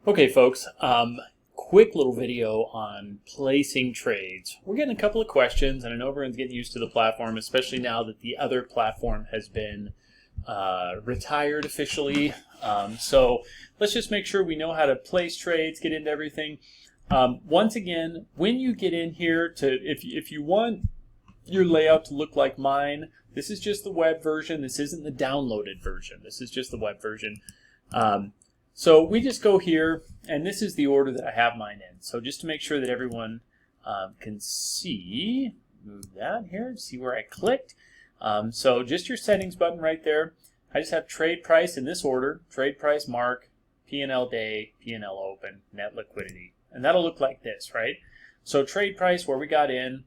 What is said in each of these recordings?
Okay, folks, quick little video on placing trades. We're getting a couple of questions, and I know everyone's getting used to the platform, especially now that the other platform has been retired officially. So let's just make sure we know how to place trades, get into everything. Once again, when you get in here, if you want your layout to look like mine, this is just the web version. This isn't the downloaded version. This is just the web version. So we just go here, and this is the order that I have mine in. So just to make sure that everyone can see, move that here, see where I clicked. So just your settings button right there. I just have trade price in this order, trade price mark, P&L day, P&L open, net liquidity. And that'll look like this, right? So trade price where we got in,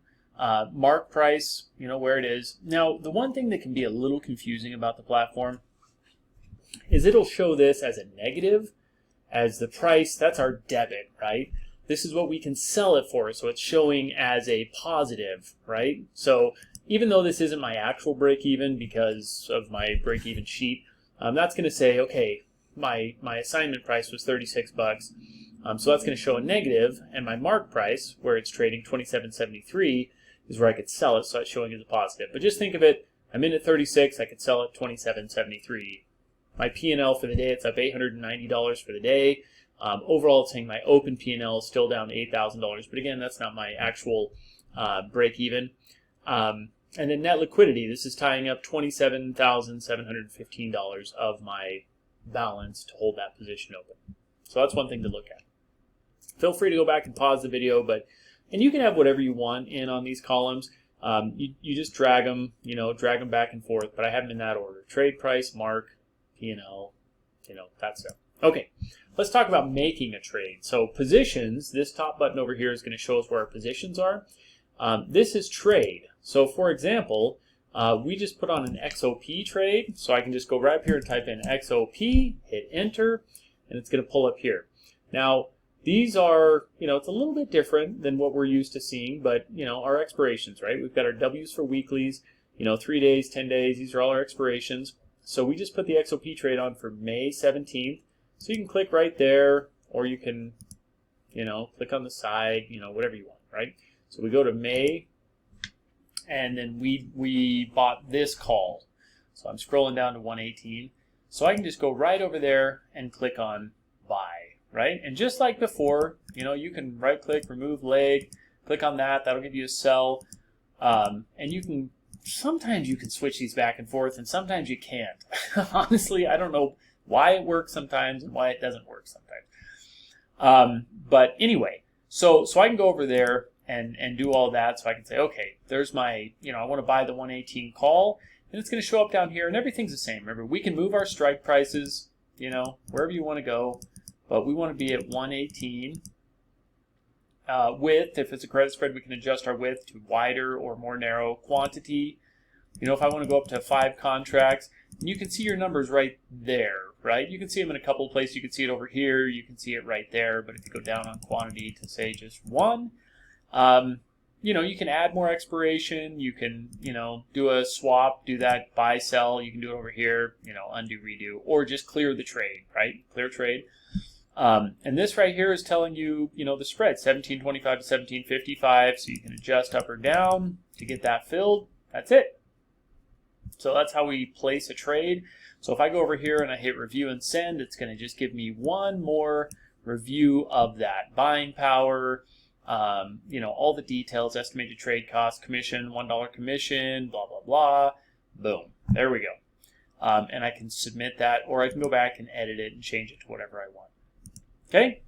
mark price, you know, where it is. Now, the one thing that can be a little confusing about the platform is it'll show this as a negative, as the price, that's our debit, right? This is what we can sell it for, so it's showing as a positive, right? So even though this isn't my actual break-even because of my break-even sheet, that's going to say, okay, my assignment price was 36 bucks, so that's going to show a negative, and my mark price, where it's trading 27.73, is where I could sell it, so it's showing as a positive. But just think of it, I'm in at 36, I could sell at 27.73. My P&L for the day, it's up $890 for the day. Overall, it's saying my open P&L is still down $8,000, but again, that's not my actual break-even. And then net liquidity, this is tying up $27,715 of my balance to hold that position open. So that's one thing to look at. Feel free to go back and pause the video, and you can have whatever you want in on these columns. You just drag them, drag them back and forth, but I have them in that order. Trade price, mark, P&L, that stuff. Okay, let's talk about making a trade. So positions, this top button over here is going to show us where our positions are. This is trade. So for example, we just put on an XOP trade. So I can just go right up here and type in XOP, hit enter, and it's going to pull up here. Now, these are, it's a little bit different than what we're used to seeing, but, our expirations, right? We've got our W's for weeklies, 3 days, 10 days, these are all our expirations. So we just put the XOP trade on for May 17th. So you can click right there, or you can, click on the side, whatever you want, right? So we go to May, and then we bought this call. So I'm scrolling down to 118. So I can just go right over there and click on buy, right? And just like before, you can right click, remove leg, click on that, that'll give you a sell. And sometimes you can switch these back and forth, and sometimes you can't. Honestly, I don't know why it works sometimes and why it doesn't work sometimes. But anyway, so I can go over there and do all that. So I can say, okay, there's my, I want to buy the 118 call, and it's going to show up down here, and everything's the same. Remember, we can move our strike prices, wherever you want to go, but we want to be at 118. Width, if it's a credit spread, we can adjust our width to wider or more narrow. Quantity, if I want to go up to 5 contracts, and you can see your numbers right there, right? You can see them in a couple of places. You can see it over here. You can see it right there. But if you go down on quantity to say just 1, you can add more expiration. You can, do a swap, do that buy, sell. You can do it over here, undo, redo, or just clear the trade, right? Clear trade. And this right here is telling you, the spread, 1725 to 1755, so you can adjust up or down to get that filled. That's it. So that's how we place a trade. So if I go over here and I hit review and send, it's going to just give me one more review of that. Buying power, all the details, estimated trade cost, commission, $1 commission, blah, blah, blah. Boom. There we go. And I can submit that, or I can go back and edit it and change it to whatever I want. Okay,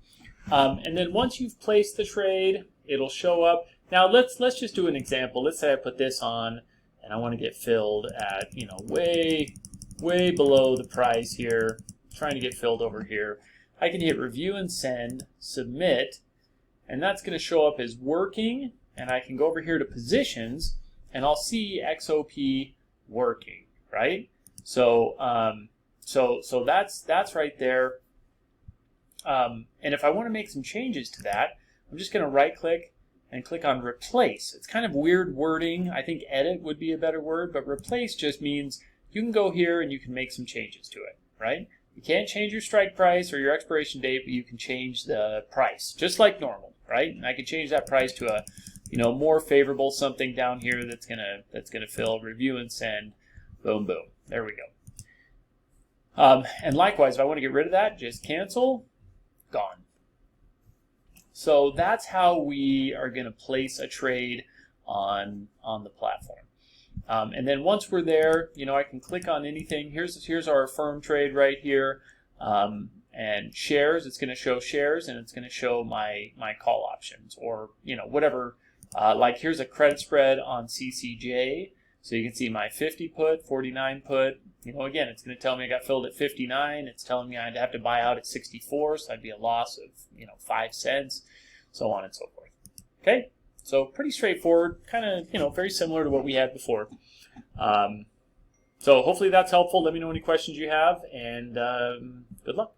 and then once you've placed the trade, it'll show up. Now let's just do an example. Let's say I put this on, and I want to get filled at way below the price here. Trying to get filled over here. I can hit review and send, submit, and that's going to show up as working. And I can go over here to positions, and I'll see XOP working, right? So so that's right there. And if I want to make some changes to that, I'm just going to right click and click on replace. It's kind of weird wording. I think edit would be a better word, but replace just means you can go here and you can make some changes to it, right? You can't change your strike price or your expiration date, but you can change the price, just like normal, right? And I can change that price to a, more favorable something down here that's gonna fill, review and send, boom, boom. There we go. And likewise, if I want to get rid of that, just cancel, gone. So that's how we are going to place a trade on the platform. And then once we're there, I can click on anything. Here's our firm trade right here. And shares, it's going to show shares, and it's going to show my call options, or whatever. Like here's a credit spread on CCJ, so you can see my 50 put, 49 put. Again, it's going to tell me I got filled at 59. It's telling me I'd have to buy out at 64, so that'd be a loss of 5 cents, so on and so forth. Okay, so pretty straightforward, kind of very similar to what we had before. So hopefully that's helpful. Let me know any questions you have, and good luck.